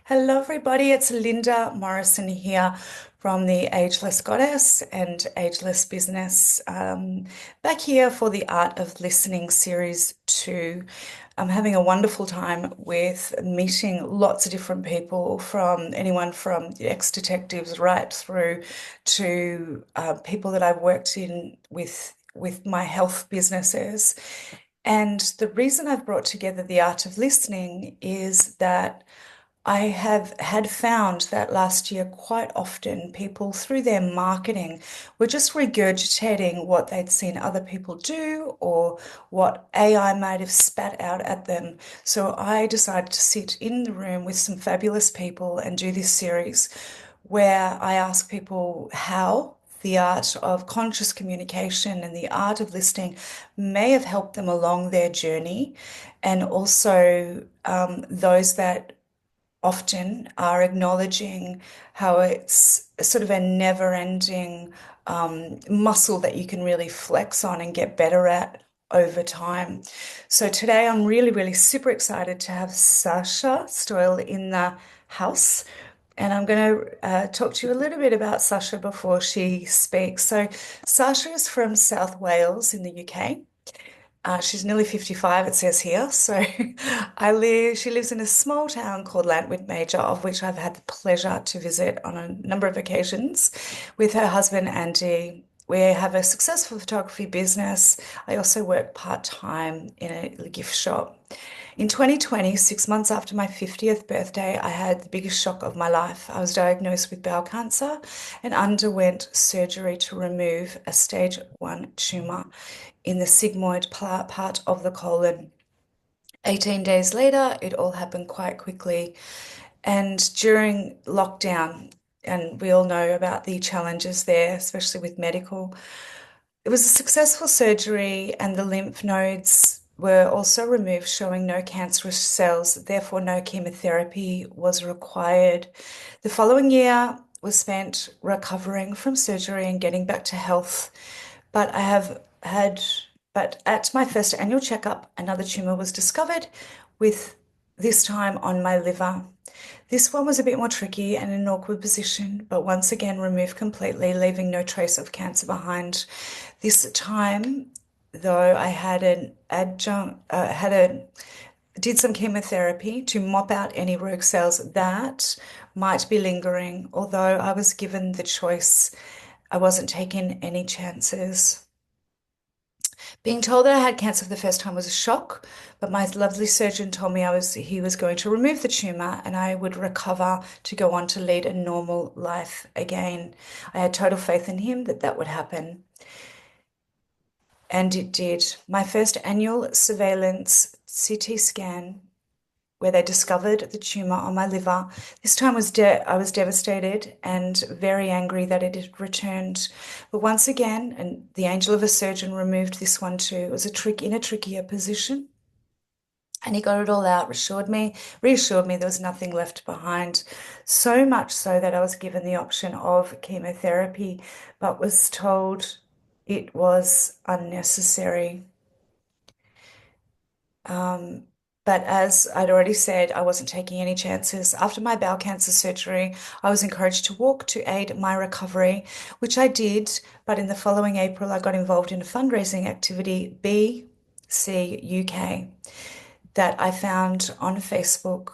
Hello, everybody. It's Linda Morrison here from the Ageless Goddess and Ageless Business. Back here for the Art of Listening Series 2. I'm having a wonderful time with meeting lots of different people, from anyone from ex-detectives right through to people that I've worked in with my health businesses. And the reason I've brought together the art of listening is that I have had found that last year quite often people through their marketing were just regurgitating what they'd seen other people do or what AI might have spat out at them. So I decided to sit in the room with some fabulous people and do this series where I ask people how the art of conscious communication and the art of listening may have helped them along their journey, and also those that often are acknowledging how it's sort of a never-ending muscle that you can really flex on and get better at over time. So today I'm really, really super excited to have Sacha Stoyle in the house. And I'm going to talk to you a little bit about Sacha before she speaks. So, Sacha is from South Wales in the UK. She's nearly 55, it says here. So she lives in a small town called Llantwit Major, of which I've had the pleasure to visit on a number of occasions with her husband, Andy. We have a successful photography business. I also work part-time in a gift shop. In 2020, 6 months after my 50th birthday, I had the biggest shock of my life. I was diagnosed with bowel cancer and underwent surgery to remove a stage 1 tumor in the sigmoid part of the colon. 18 days later, it all happened quite quickly. And during lockdown, and we all know about the challenges there, especially with medical, it was a successful surgery, and the lymph nodes were also removed, showing no cancerous cells. Therefore, no chemotherapy was required. The following year was spent recovering from surgery and getting back to health. But I have had, but at my first annual checkup, another tumor was discovered, with this time on my liver. This one was a bit more tricky and in an awkward position, but once again removed completely, leaving no trace of cancer behind. This time, though, I had an adjunct, did some chemotherapy to mop out any rogue cells that might be lingering. Although I was given the choice, I wasn't taking any chances. Being told that I had cancer for the first time was a shock, but my lovely surgeon told me he was going to remove the tumor and I would recover to go on to lead a normal life again. I had total faith in him that that would happen. And it did. My first annual surveillance CT scan, where they discovered the tumor on my liver. This time I was devastated and very angry that it had returned. But once again, and the angel of a surgeon removed this one too. It was in a trickier position. And he got it all out, reassured me there was nothing left behind. So much so that I was given the option of chemotherapy, but was told it was unnecessary. But as I'd already said, I wasn't taking any chances. After my bowel cancer surgery, I was encouraged to walk to aid my recovery, which I did. But in the following April, I got involved in a fundraising activity, BC UK, that I found on Facebook,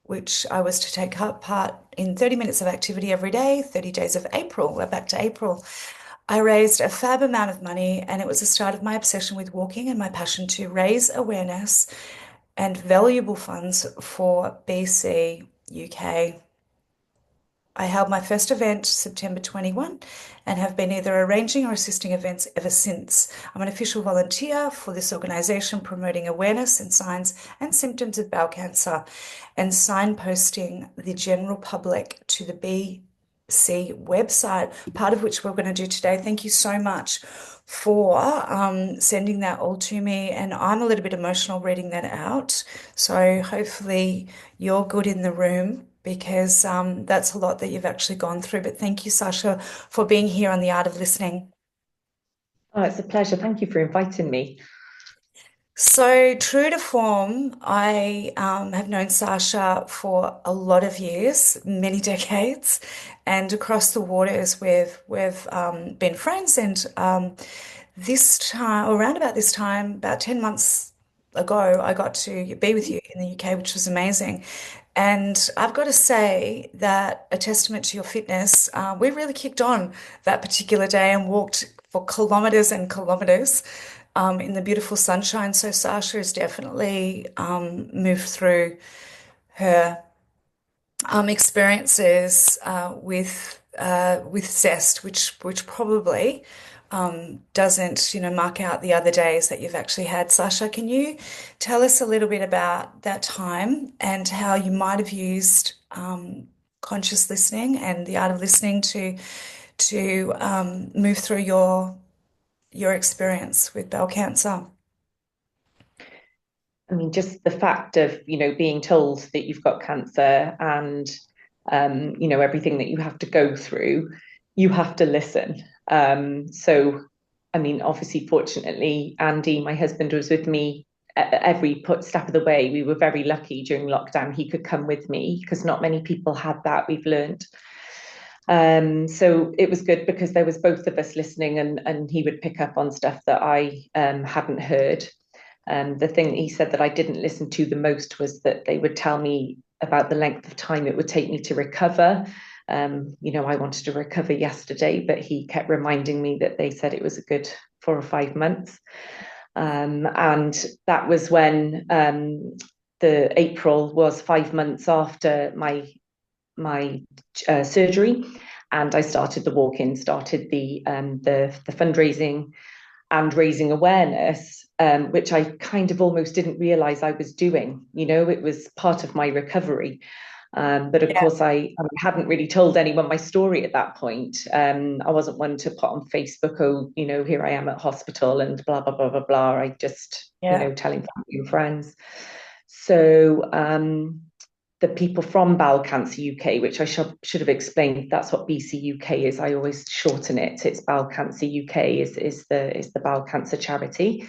which I was to take part in 30 minutes of activity every day, 30 days of April. We're back to April. I raised a fab amount of money, and it was the start of my obsession with walking and my passion to raise awareness and valuable funds for BC UK. I held my first event September 21 and have been either arranging or assisting events ever since. I'm an official volunteer for this organisation, promoting awareness and signs and symptoms of bowel cancer and signposting the general public to the BC website, part of which we're going to do today. Thank you so much for sending that all to me. And I'm a little bit emotional reading that out. So hopefully you're good in the room, because that's a lot that you've actually gone through. But thank you, Sacha, for being here on The Art of Listening. Oh, it's a pleasure. Thank you for inviting me. So, true to form, I have known Sasha for a lot of years, many decades, and across the waters we've been friends. And this time, around about this time, about 10 months ago, I got to be with you in the UK, which was amazing. And I've got to say that a testament to your fitness, we really kicked on that particular day and walked for kilometers and kilometers in the beautiful sunshine. So Sasha has definitely moved through her experiences with zest, which probably doesn't, mark out the other days that you've actually had. Sasha, can you tell us a little bit about that time and how you might have used conscious listening and the art of listening to move through your experience with bowel cancer? I mean, just the fact of, being told that you've got cancer and, everything that you have to go through, you have to listen. So, I mean, obviously, fortunately, Andy, my husband, was with me at every step of the way. We were very lucky during lockdown. He could come with me because not many people had that, we've learned. So it was good because there was both of us listening, and he would pick up on stuff that I hadn't heard. The thing that he said that I didn't listen to the most was that they would tell me about the length of time it would take me to recover. I wanted to recover yesterday, but he kept reminding me that they said it was a good 4 or 5 months. And that was when the April was 5 months after my surgery, and I started the walk-in, started the fundraising and raising awareness, which I kind of almost didn't realize I was doing. It was part of my recovery. But of Yeah, course, I hadn't really told anyone my story at that point. I wasn't one to put on Facebook, oh, here I am at hospital and blah, blah, blah, blah, blah. I just, yeah, telling family and friends. So the people from Bowel Cancer UK, which I should have explained, that's what BC UK is. I always shorten it. It's Bowel Cancer UK is the bowel cancer charity,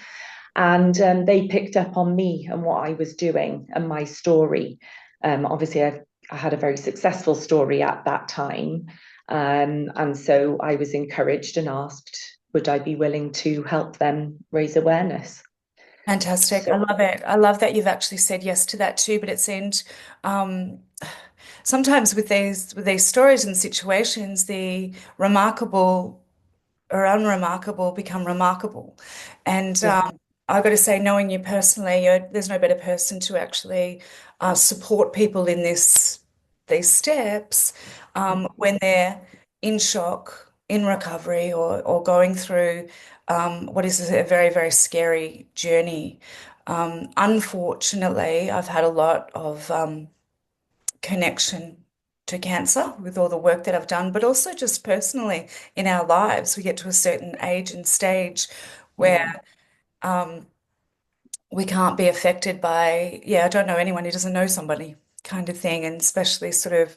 and they picked up on me and what I was doing and my story. Obviously, I had a very successful story at that time, and so I was encouraged and asked, would I be willing to help them raise awareness? fantastic. So I love it. I love that you've actually said yes to that too. But it seemed um, sometimes with these stories and situations, the remarkable or unremarkable become remarkable. And yeah, I've got to say, knowing you personally, there's no better person to actually support people in these steps when they're in shock, in recovery, or going through what is a very, very scary journey. Unfortunately, I've had a lot of connection to cancer with all the work that I've done, but also just personally in our lives, we get to a certain age and stage where yeah, um, we can't be affected by, yeah, I don't know anyone who doesn't know somebody kind of thing, and especially sort of,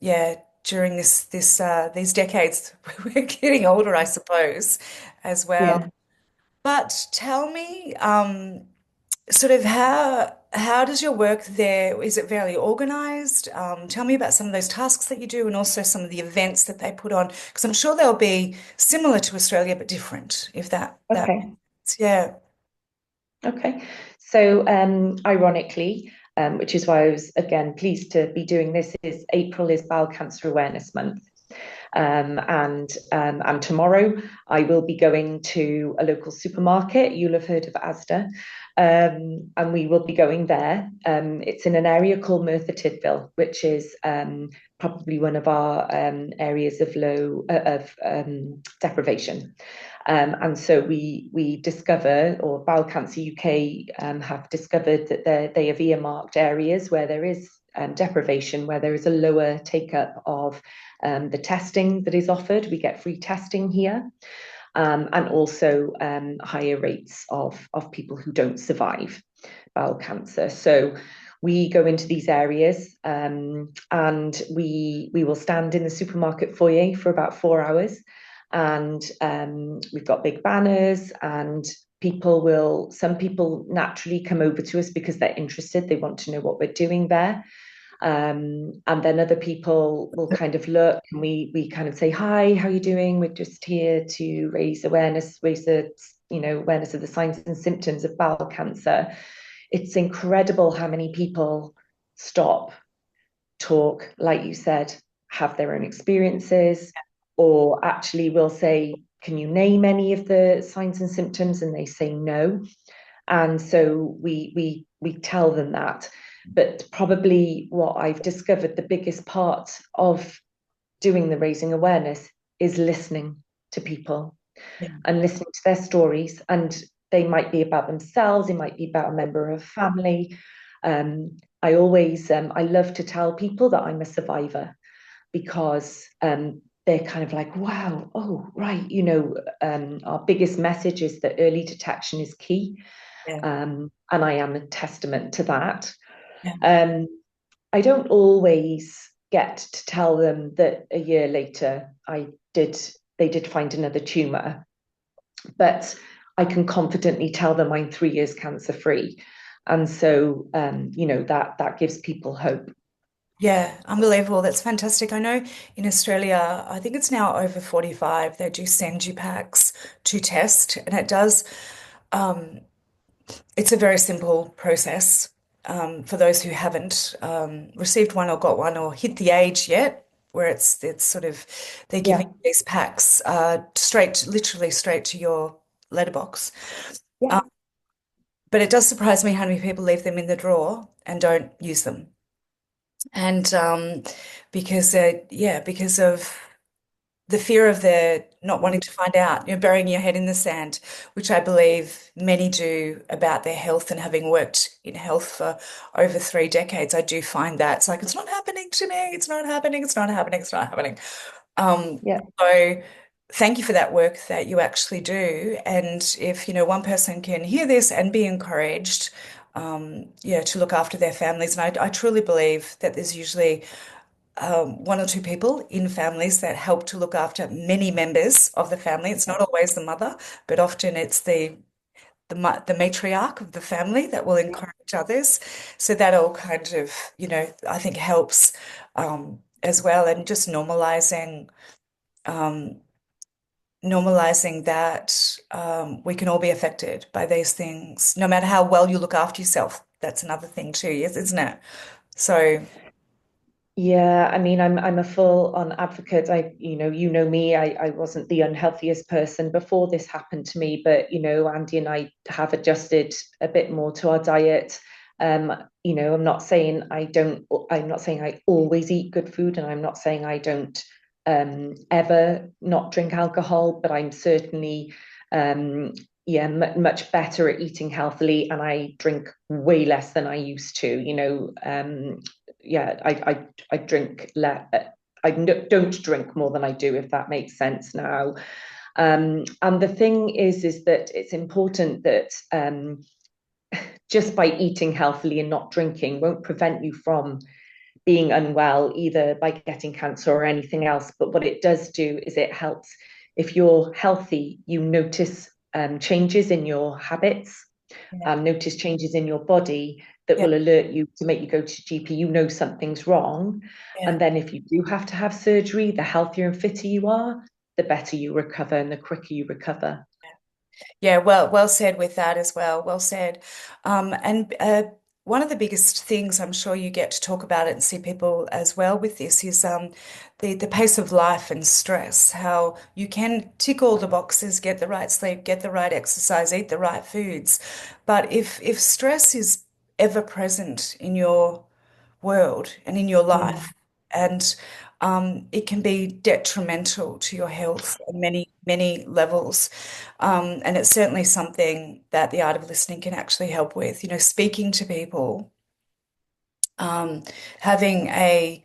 yeah, during these decades, we're getting older, I suppose, as well. yeah. But tell me, sort of how does your work there, is it fairly organized? Tell me about some of those tasks that you do and also some of the events that they put on, because I'm sure they'll be similar to Australia but different, if that Okay. makes sense. Yeah. Okay. So, ironically, which is why I was again pleased to be doing this, is April is Bowel Cancer Awareness Month. And tomorrow I will be going to a local supermarket. You'll have heard of Asda, and we will be going there. It's in an area called Merthyr Tydfil, which is probably one of our areas of low of deprivation. And so we discover, or Bowel Cancer UK have discovered that they have earmarked areas where there is deprivation, where there is a lower take up of the testing that is offered. We get free testing here, and also higher rates of people who don't survive bowel cancer. So we go into these areas, and we will stand in the supermarket foyer for about 4 hours, and we've got big banners, and some people naturally come over to us because they're interested, they want to know what we're doing there. And then other people will kind of look and we kind of say, hi, how are you doing? We're just here to raise awareness, raise the, awareness of the signs and symptoms of bowel cancer. It's incredible how many people stop, talk, like you said, have their own experiences, or actually will say, can you name any of the signs and symptoms? And they say no. And so we tell them that. But probably what I've discovered, the biggest part of doing the raising awareness is listening to people Yeah. and listening to their stories. And they might be about themselves, it might be about a member of family. I always, I love to tell people that I'm a survivor because they're kind of like, wow, oh, right, our biggest message is that early detection is key. Yeah. And I am a testament to that. Yeah. Um, I don't always get to tell them that a year later they did find another tumour, but I can confidently tell them I'm 3 years cancer free. And so, that gives people hope. Yeah, unbelievable. That's fantastic. I know in Australia, I think it's now over 45, they do send you packs to test, and um, it's a very simple process for those who haven't received one or got one or hit the age yet, where it's sort of they're giving Yeah, these packs literally straight to your letterbox. yeah. Um, but it does surprise me how many people leave them in the drawer and don't use them. And because of the fear of the not wanting to find out, burying your head in the sand, which I believe many do about their health. And having worked in health for over 3 decades, I do find that it's like, it's not happening to me. It's not happening. It's not happening. It's not happening. Um, Yeah. so thank you for that work that you actually do. And if, one person can hear this and be encouraged, to look after their families. And I truly believe that there's usually one or two people in families that help to look after many members of the family. It's not always the mother, but often it's the matriarch of the family that will encourage others. So that all kind of, I think helps as well. And just um, normalizing that we can all be affected by these things, no matter how well you look after yourself. That's another thing too, yes, isn't it? So, Yeah, I mean, I'm a full on advocate. You know me, I wasn't the unhealthiest person before this happened to me, but Andy and I have adjusted a bit more to our diet. I'm not saying I always eat good food, and I'm not saying I don't ever not drink alcohol, but I'm certainly much better at eating healthily, and I drink way less than I used to. I drink less. Don't drink more than I do, if that makes sense now. And the thing is that it's important that just by eating healthily and not drinking won't prevent you from being unwell, either by getting cancer or anything else. But what it does do is it helps. If you're healthy, you notice changes in your habits, yeah, notice changes in your body that yeah, will alert you to make you go to GP. Something's wrong. yeah. And then if you do have to have surgery, the healthier and fitter you are, the better you recover and the quicker you recover. Yeah, well said with that as well. Well said. And one of the biggest things I'm sure you get to talk about it and see people as well with this is the pace of life and stress. How you can tick all the boxes, get the right sleep, get the right exercise, eat the right foods, but if stress is ever present in your world and in your Mm. life, and it can be detrimental to your health on many, many levels. And it's certainly something that the art of listening can actually help with. Speaking to people, um, having a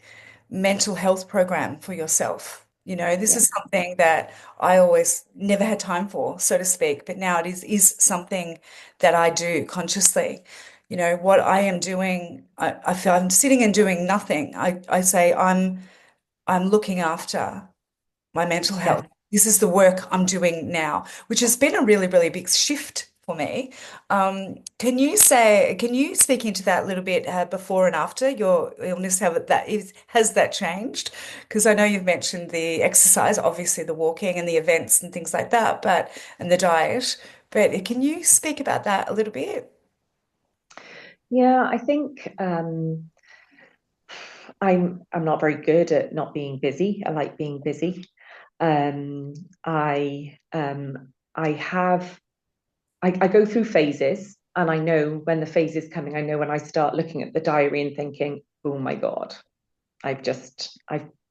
mental health program for yourself. This Yeah, is something that I always never had time for, so to speak, but now it is something that I do consciously. What I am doing, I feel I'm sitting and doing nothing. I say I'm looking after my mental yeah, health. This is the work I'm doing now, which has been a really, really big shift for me. Can you speak into that a little bit before and after your illness? Has that changed? Because I know you've mentioned the exercise, obviously the walking and the events and things like that, and the diet. But can you speak about that a little bit? Yeah, I think I'm not very good at not being busy. I like being busy. Um, I have I go through phases, and I know when the phase is coming. I know when I start looking at the diary and thinking, "Oh my God, I've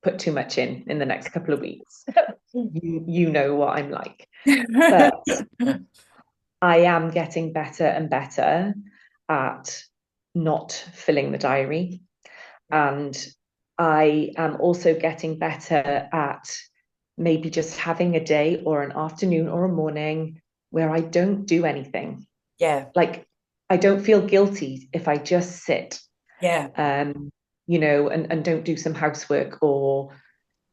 put too much in the next couple of weeks." You know what I'm like, but I am getting better and better at not filling the diary. And I am also getting better at maybe just having a day or an afternoon or a morning where I don't do anything. Yeah, Like, I don't feel guilty if I just sit, yeah, um, and don't do some housework, or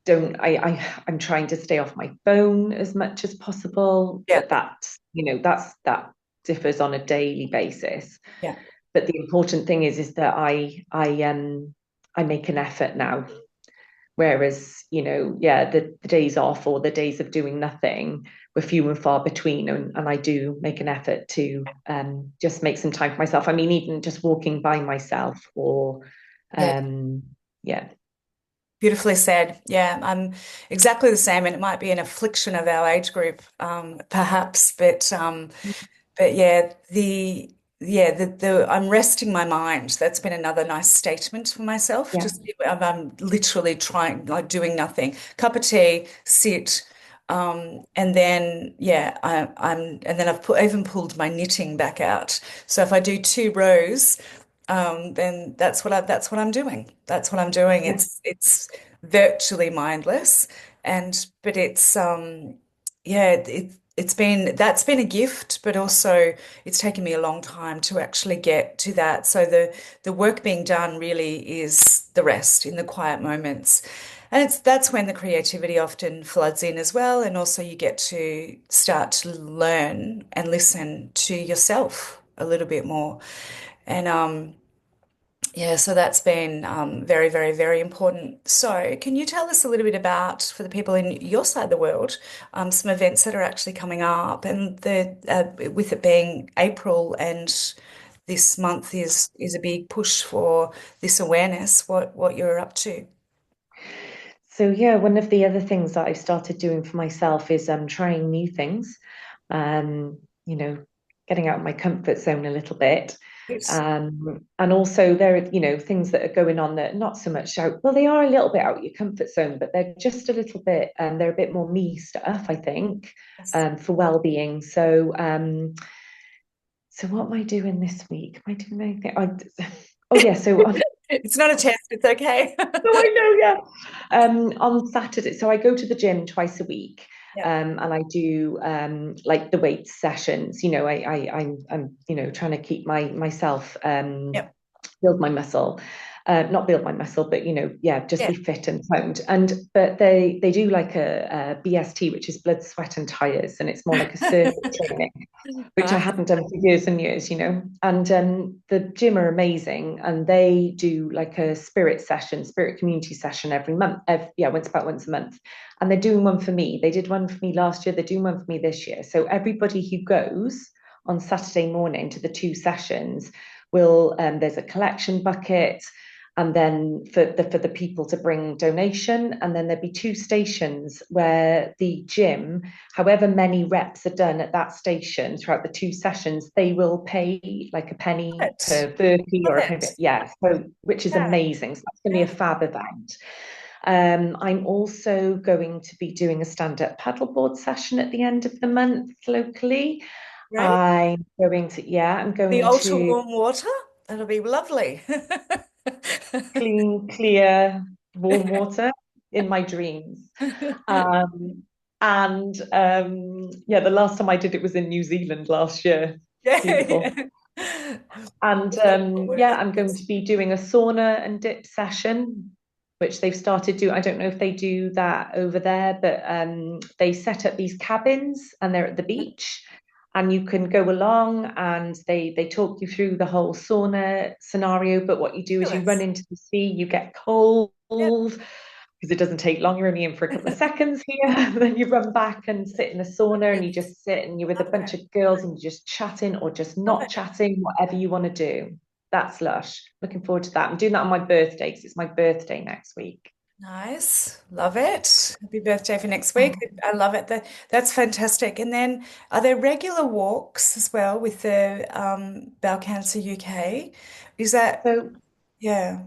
don't I'm trying to stay off my phone as much as possible, yeah, but that differs on a daily basis. yeah, But the important thing is that I make an effort now. Whereas, yeah, the days off or the days of doing nothing were few and far between. And I do make an effort to just make some time for myself. I mean, even just walking by myself, or yeah. um, yeah. Beautifully said. Yeah, I'm exactly the same, and it might be an affliction of our age group, perhaps. But yeah, the I'm resting my mind. That's been another nice statement for myself. Yeah. Just I'm literally trying, like doing nothing. Cup of tea, sit, and then yeah, and then I've even pulled my knitting back out. So if I do 2 rows, then that's what I'm doing. That's what I'm doing. Yeah. It's virtually mindless, but it's yeah, it's been that's been a gift, but also it's taken me a long time to actually get to that. So the work being done really is the rest in the quiet moments. And that's when the creativity often floods in as well. And also you get to start to learn and listen to yourself a little bit more. And yeah, so that's been very, very, very important. So, can you tell us a little bit about, for the people in your side of the world, some events that are actually coming up, and with it being April and this month is a big push for this awareness. What you're up to? So yeah, one of the other things that I started doing for myself is trying new things, um, you know, getting out of my comfort zone a little bit. Yes. And also there are, things that are going on that are not so much out, well, they are a little bit out of your comfort zone, but they're just a little bit, they're a bit more me stuff, I think, Yes. for well-being. So what am I doing this week? Am I doing anything? Oh yeah, so It's not a test. It's okay. no, I know, yeah. On Saturday, so I go to the gym twice a week, Yeah. and I do like the weight sessions. I'm trying to keep myself Yeah. build my muscle, not build my muscle, but yeah, just Yeah. be fit and toned. But they do like a BST, which is blood, sweat, and tires, and it's more like a circuit training, which I Nice. hadn't done for years and years, And the gym are amazing, and they do like a spirit community session every month. Yeah, about once a month. And they're doing one for me. They did one for me last year. They're doing one for me this year. So everybody who goes on Saturday morning to the 2 sessions will, there's a collection bucket, and then for the people to bring donation, and then there'd be 2 stations where the gym, however many reps are done at that station throughout the 2 sessions, they will pay like a penny It. per 30 Love or a penny, it. yeah, so which is Yeah. amazing. So that's going to be Yeah. a fab event. I'm also going to be doing a stand-up paddleboard session at the end of the month locally. Right. I'm The going ultra to warm water. That'll be lovely. clean, clear, warm water in my dreams. Um, yeah, the last time I did it was in New Zealand last year. Yeah, Beautiful. yeah. And Look forward yeah, to I'm going this. to be doing a sauna and dip session, which they've started doing. I don't know if they do that over there, but they set up these cabins and they're at the beach. and you can go along and they talk you through the whole sauna scenario. But what you do is you run Fabulous. into the sea, you get cold Yep. because it doesn't take long. You're only in for a couple of seconds here. Then you run back and sit in a sauna and you Fabulous. just sit and you're with a Love bunch it. of girls and you're just chatting or just Love not it. chatting, whatever you want to do. That's lush. Looking forward to that. I'm doing that on my birthday because it's my birthday next week. Nice. Love it. Happy birthday for next week. Oh. I love it. That's fantastic. And then are there regular walks as well with the Bowel Cancer UK? Is that, So yeah,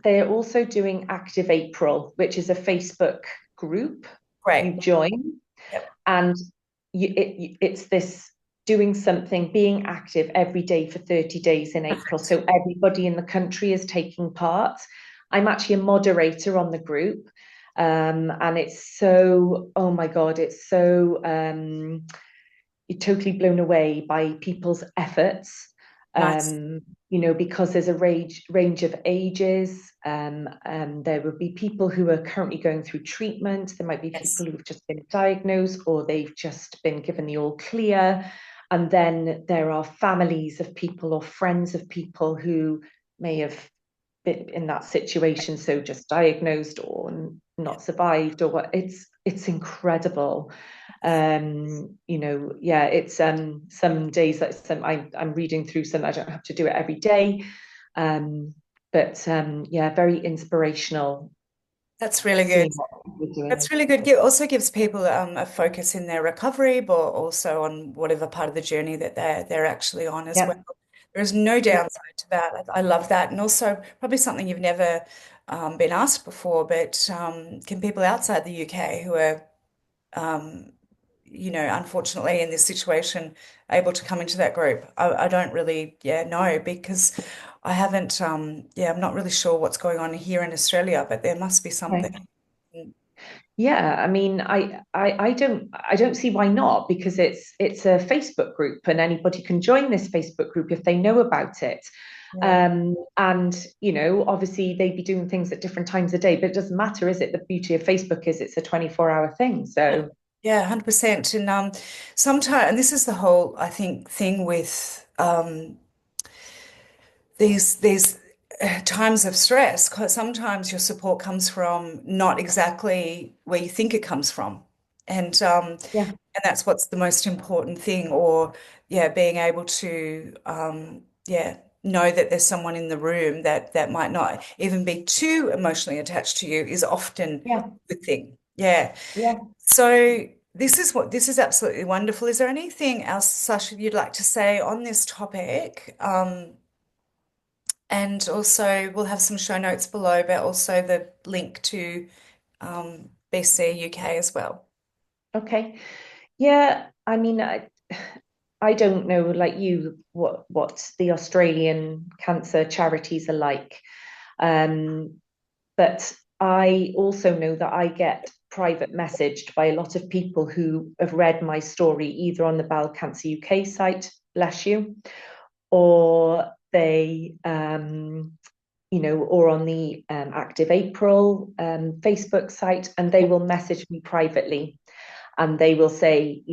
they're also doing Active April, which is a Facebook group great. you join, Yep. and it's this doing something, being active every day for 30 days in April. Perfect. So everybody in the country is taking part. I'm actually a moderator on the group. And it's so, oh my God, it's so you're totally blown away by people's efforts. Nice. Because there's a range of ages. There will be people who are currently going through treatment. There might be people Yes. who've just been diagnosed or they've just been given the all clear. And then there are families of people or friends of people who may have been in that situation, so just diagnosed or not survived or what. It's incredible. Yeah, it's some days that I'm reading through some. I don't have to do it every day, but yeah, very inspirational That's really good. seeing what people are doing. That's really good. It also gives people a focus in their recovery, but also on whatever part of the journey that they're actually on as well. Yeah, There is no yeah, downside to that. I love that, and also probably something you've never been asked before. But can people outside the UK who are, um, unfortunately in this situation, able to come into that group? I don't really, yeah, know because I haven't. Yeah, I'm not really sure what's going on here in Australia, but there must be something. okay. Yeah, I mean, I don't see why not, because it's a Facebook group and anybody can join this Facebook group if they know about it. Yeah. And obviously they'd be doing things at different times of day, but it doesn't matter, is it? The beauty of Facebook is it's a 24-hour thing. So Yeah, 100%. And sometimes, and this is the whole, I think, thing with these times of stress, because sometimes your support comes from not exactly where you think it comes from. yeah, And that's what's the most important thing, or yeah, being able to yeah, know that there's someone in the room that might not even be too emotionally attached to you is often yeah, a good thing. Yeah. yeah. So this is absolutely wonderful. Is there anything else, Sasha, you'd like to say on this topic? And also we'll have some show notes below, but also the link to BC UK as well. Okay. Yeah, I mean, I don't know, like you, what the Australian cancer charities are like. Um, But I also know that I get private messaged by a lot of people who have read my story either on the Bowel Cancer UK site, bless you, or or on the Active April Facebook site, and they will message me privately and they will say,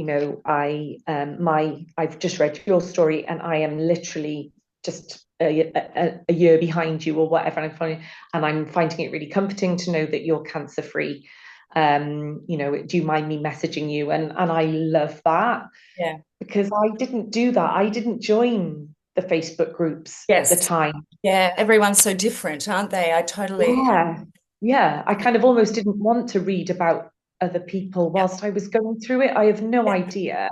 I've just read your story and I am literally just a year behind you or whatever, and I'm finding it really comforting to know that you're cancer free. Do you mind me messaging you? And I love that Yeah. because I didn't do that. I didn't join the Facebook groups at the Yes. time. Yeah. Everyone's so different, aren't they? I totally. Yeah, yeah. I kind of almost didn't want to read about other people Yeah. whilst I was going through it. I have no Yeah. idea.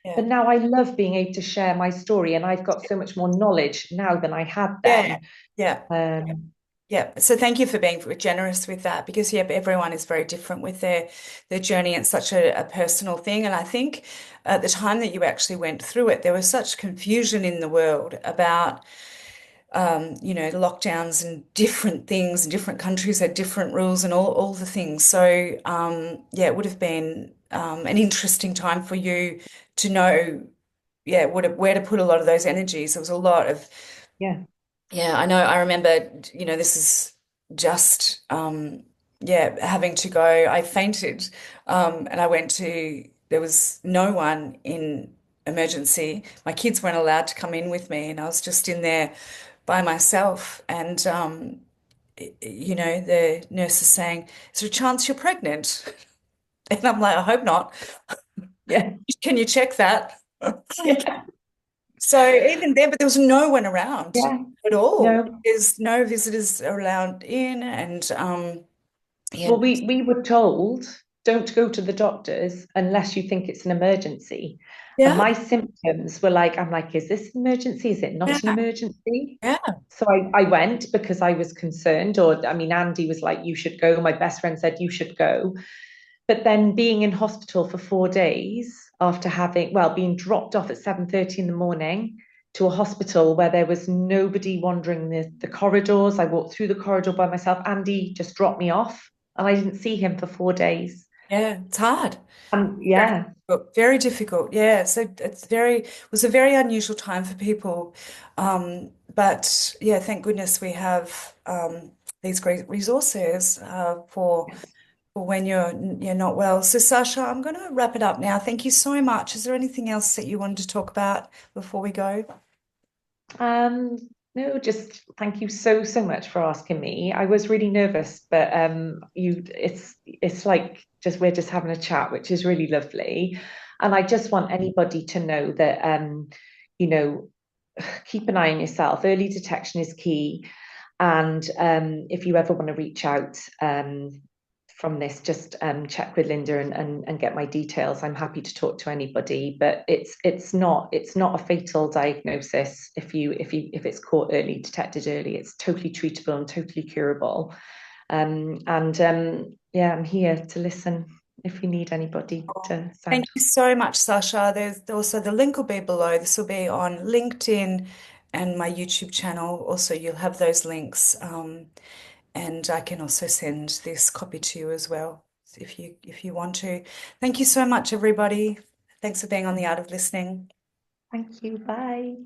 Yeah. But now I love being able to share my story, and I've got so much more knowledge now than I had Yeah. then. Yeah. Um, Yeah, so thank you for being generous with that because yeah, everyone is very different with their journey. It's such a personal thing, and I think at the time that you actually went through it, there was such confusion in the world about the lockdowns and different things, and different countries had different rules and all the things. So yeah, it would have been an interesting time for you to know, yeah, where to put a lot of those energies. There was a lot of yeah, yeah, I know. I remember, this is just, yeah, having to go. I fainted, and I went to there was no one in emergency. My kids weren't allowed to come in with me, and I was just in there by myself. And the nurse is saying, "Is there a chance you're pregnant?" And I'm like, "I hope not. Yeah. Can you check that?" Yeah. So even then, but there was no one around Yeah. at all. No. There's no visitors allowed in, and yeah, Well, we were told don't go to the doctors unless you think it's an emergency. And yeah, my symptoms were like, I'm like, is this an emergency? Is it not an yeah, emergency? yeah, So I went because I was concerned, or I mean, Andy was like, you should go. My best friend said you should go. But then being in hospital for 4 days after having, well, being dropped off at 7:30 in the morning to a hospital where there was nobody wandering the corridors. I walked through the corridor by myself. Andy just dropped me off and I didn't see him for 4 days. yeah. It's hard. And Very yeah, difficult. Very difficult. Yeah. So it was a very unusual time for people. But yeah, thank goodness we have these great resources yes. for when you're not well. So Sasha, I'm going to wrap it up now. Thank you so much. Is there anything else that you wanted to talk about before we go? Um, no, just thank you so much for asking me. I was really nervous, but it's like just we're just having a chat, which is really lovely. And I just want anybody to know that you know, keep an eye on yourself. Early detection is key. And if you ever want to reach out from this, just check with Linda and get my details. I'm happy to talk to anybody, but it's not a fatal diagnosis if it's caught early, detected early. It's totally treatable and totally curable. And yeah, I'm here to listen if you need anybody to Thank sound. you so much, Sasha. There's also the link will be below. This will be on LinkedIn and my YouTube channel. Also, you'll have those links. And I can also send this copy to you as well if you want to. Thank you so much, everybody. Thanks for being on the Art of Listening. Thank you. Bye.